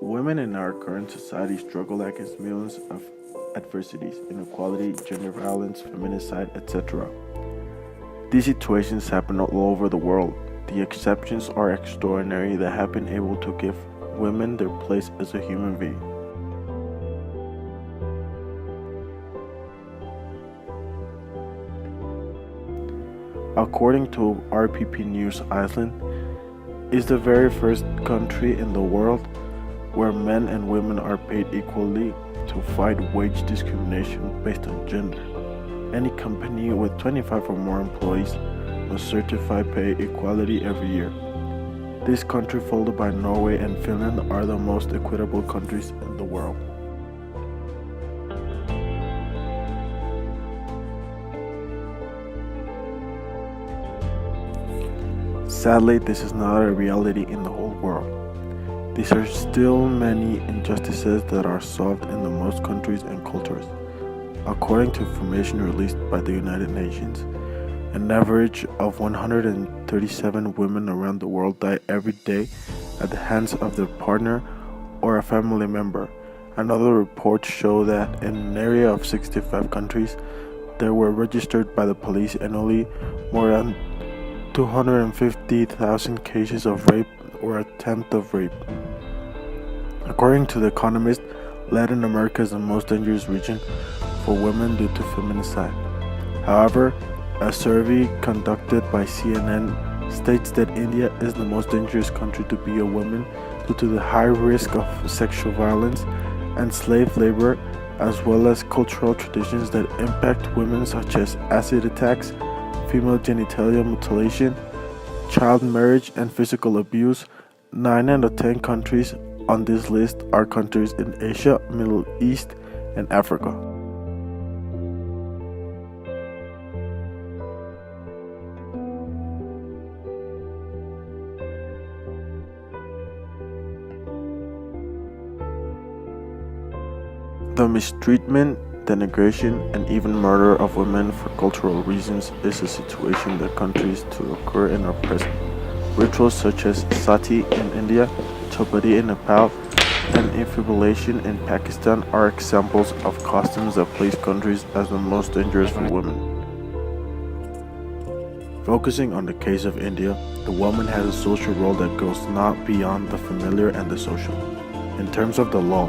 Women in our current society struggle against millions of adversities, inequality, gender violence, feminicide, etc. These situations happen all over the world. The exceptions are extraordinary that have been able to give women their place as a human being. According to RPP News, Iceland is the very first country in the world where men and women are paid equally to fight wage discrimination based on gender. Any company with 25 or more employees must certify pay equality every year. This country, followed by Norway and Finland, are the most equitable countries in the world. Sadly, this is not a reality in the whole world. These are still many injustices that are solved in the most countries and cultures. According to information released by the United Nations, an average of 137 women around the world die every day at the hands of their partner or a family member. Another report showed that in an area of 65 countries, there were registered by the police annually more than 250,000 cases of rape or attempt of rape. According to The Economist, Latin America is the most dangerous region for women due to feminicide. However, a survey conducted by CNN states that India is the most dangerous country to be a woman due to the high risk of sexual violence and slave labor, as well as cultural traditions that impact women such as acid attacks, female genital mutilation, child marriage, and physical abuse. 9 out of 10 countries on this list are countries in Asia, Middle East, and Africa. The mistreatment, denigration, and even murder of women for cultural reasons is a situation that continues to occur in our present. Rituals such as sati in India, chapati in Nepal, and infibulation in Pakistan are examples of customs that place countries as the most dangerous for women. Focusing on the case of India, the woman has a social role that goes not beyond the familiar and the social. In terms of the law,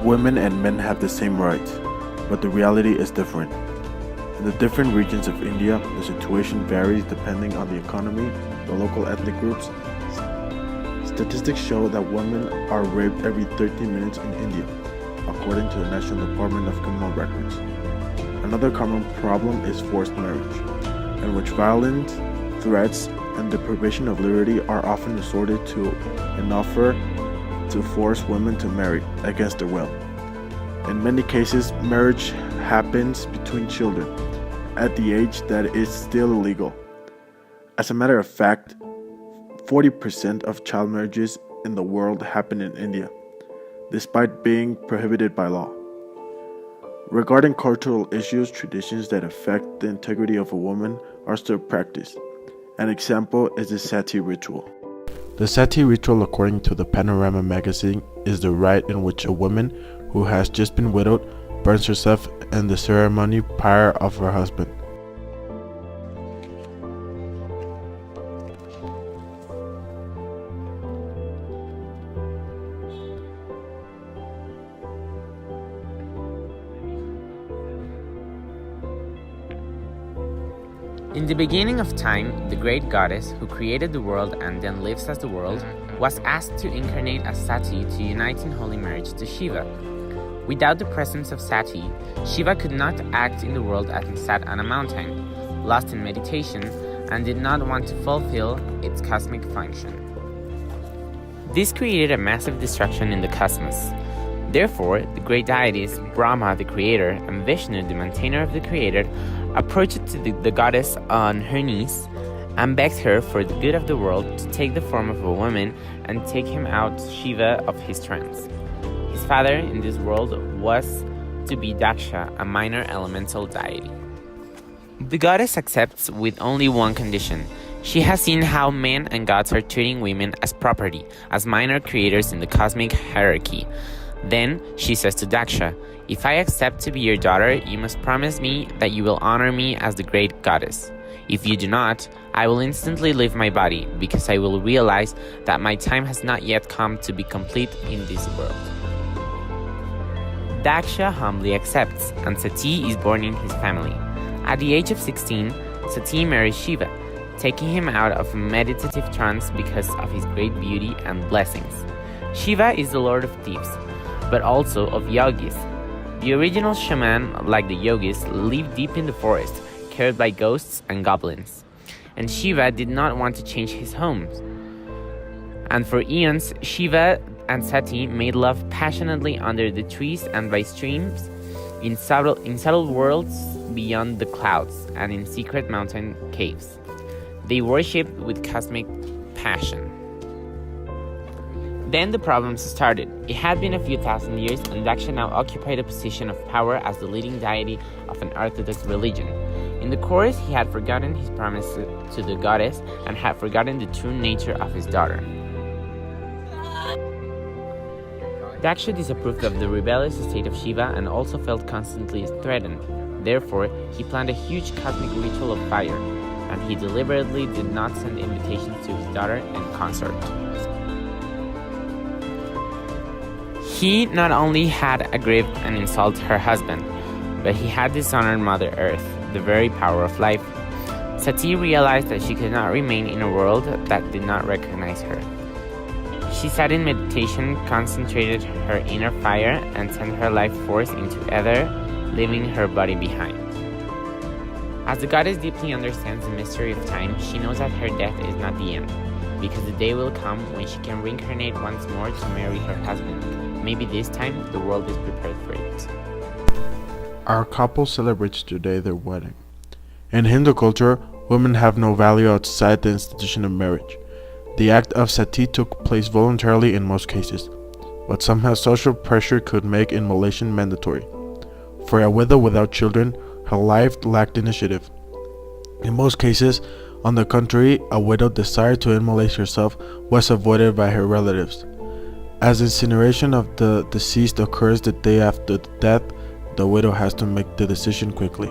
women and men have the same rights, but the reality is different. In the different regions of India, the situation varies depending on the economy, the local ethnic groups. Statistics show that women are raped every 30 minutes in India, according to the National Department of Criminal Records. Another common problem is forced marriage, in which violence, threats, and deprivation of liberty are often resorted to in offer to force women to marry against their will. In many cases, marriage happens between children at the age that is still illegal. As a matter of fact, 40% of child marriages in the world happen in India, despite being prohibited by law. Regarding cultural issues, traditions that affect the integrity of a woman are still practiced. An example is the sati ritual. The sati ritual, according to the Panorama magazine, is the rite in which a woman who has just been widowed burns herself in the ceremony pyre of her husband. In the beginning of time, the great goddess who created the world and then lives as the world was asked to incarnate as Sati to unite in holy marriage to Shiva. Without the presence of Sati, Shiva could not act in the world as he sat on a mountain, lost in meditation, and did not want to fulfill its cosmic function. This created a massive destruction in the cosmos. Therefore, the great deities, Brahma the creator and Vishnu the maintainer of the creator, approached the goddess on her knees and begged her for the good of the world to take the form of a woman and take him out Shiva of his trance. His father in this world was to be Daksha, a minor elemental deity. The goddess accepts with only one condition. She has seen how men and gods are treating women as property, as minor creators in the cosmic hierarchy. Then she says to Daksha, "If I accept to be your daughter, you must promise me that you will honor me as the great goddess. If you do not, I will instantly leave my body, because I will realize that my time has not yet come to be complete in this world." Daksha humbly accepts, and Sati is born in his family. At the age of 16, Sati marries Shiva, taking him out of a meditative trance because of his great beauty and blessings. Shiva is the lord of thieves, but also of yogis. The original shaman, like the yogis, lived deep in the forest, carried by ghosts and goblins. And Shiva did not want to change his home. And for eons, Shiva and Sati made love passionately under the trees and by streams, in subtle worlds beyond the clouds, and in secret mountain caves. They worshipped with cosmic passion. Then the problems started. It had been a few thousand years, and Daksha now occupied a position of power as the leading deity of an orthodox religion. In the chorus, he had forgotten his promise to the goddess and had forgotten the true nature of his daughter. Daksha disapproved of the rebellious state of Shiva and also felt constantly threatened. Therefore, he planned a huge cosmic ritual of fire, and he deliberately did not send invitations to his daughter and consort. He not only had aggrieved and insulted her husband, but he had dishonored Mother Earth, the very power of life. Sati realized that she could not remain in a world that did not recognize her. She sat in meditation, concentrated her inner fire, and sent her life force into ether, leaving her body behind. As the goddess deeply understands the mystery of time, she knows that her death is not the end, because the day will come when she can reincarnate once more to marry her husband. Maybe this time the world is prepared for it. Our couple celebrates today their wedding. In Hindu culture, women have no value outside the institution of marriage. The act of sati took place voluntarily in most cases, but somehow social pressure could make immolation mandatory. For a widow without children, her life lacked initiative. In most cases, on the contrary, a widow's desire to immolate herself was avoided by her relatives. As incineration of the deceased occurs the day after the death, the widow has to make the decision quickly.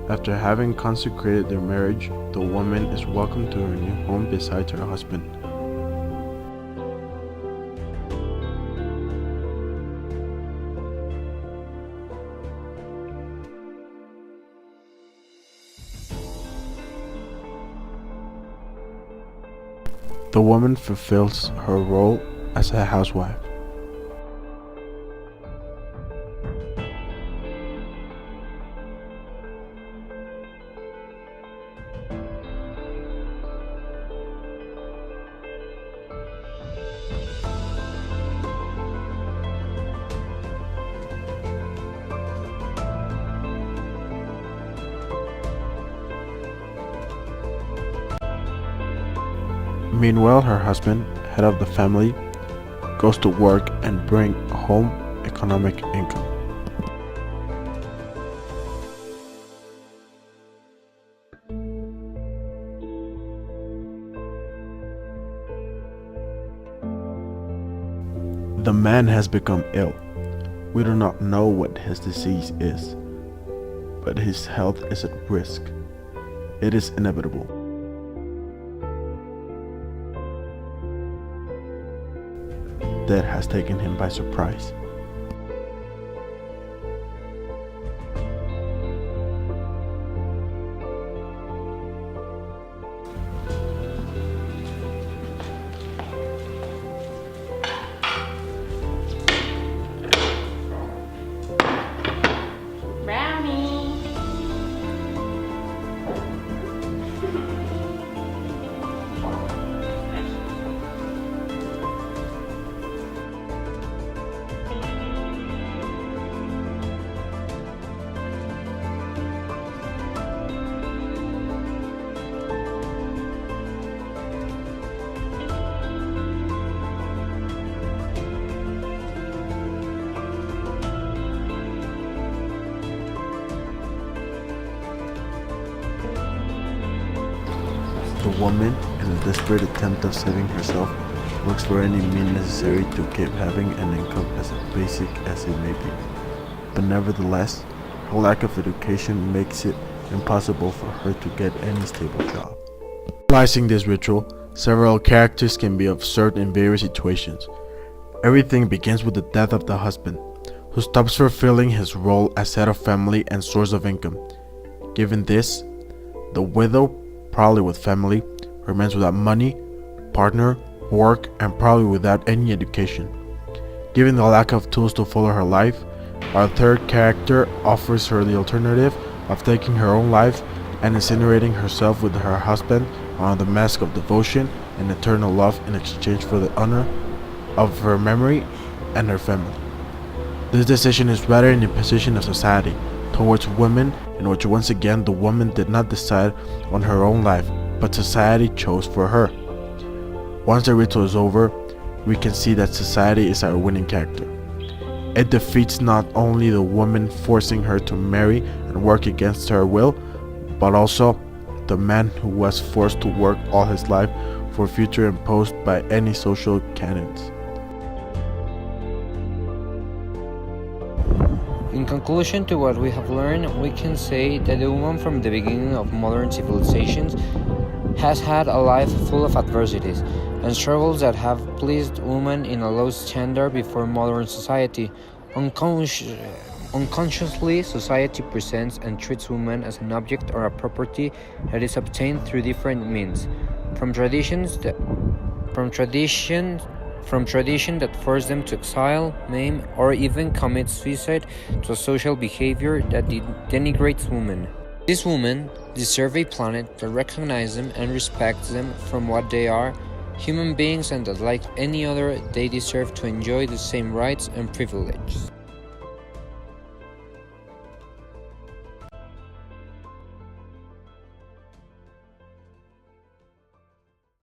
After having consecrated their marriage, the woman is welcomed to her new home beside her husband. The woman fulfills her role as a housewife. Meanwhile, her husband, head of the family, goes to work and bring home economic income. The man has become ill. We do not know what his disease is, but his health is at risk. It is inevitable. Death has taken him by surprise. woman, in a desperate attempt of saving herself, looks for any means necessary to keep having an income as basic as it may be. But nevertheless, her lack of education makes it impossible for her to get any stable job. Realizing this ritual, several characters can be observed in various situations. Everything begins with the death of the husband, who stops fulfilling his role as head of family and source of income. Given this, the widow, probably with family, remains without money, partner, work, and probably without any education. Given the lack of tools to follow her life, our third character offers her the alternative of taking her own life and incinerating herself with her husband under the mask of devotion and eternal love in exchange for the honor of her memory and her family. This decision is rather an imposition of society towards women, in which once again the woman did not decide on her own life, but society chose for her. Once the ritual is over, we can see that society is our winning character. It defeats not only the woman, forcing her to marry and work against her will, but also the man who was forced to work all his life for a future imposed by any social canons. In conclusion to what we have learned, we can say that the woman from the beginning of modern civilizations has had a life full of adversities and struggles that have placed women in a low standard before modern society. Unconsciously, society presents and treats women as an object or a property that is obtained through different means, from tradition that force them to exile, maim, or even commit suicide, to a social behavior that denigrates women. These women deserve a planet that recognizes them and respects them from what they are, human beings, and that like any other, they deserve to enjoy the same rights and privileges.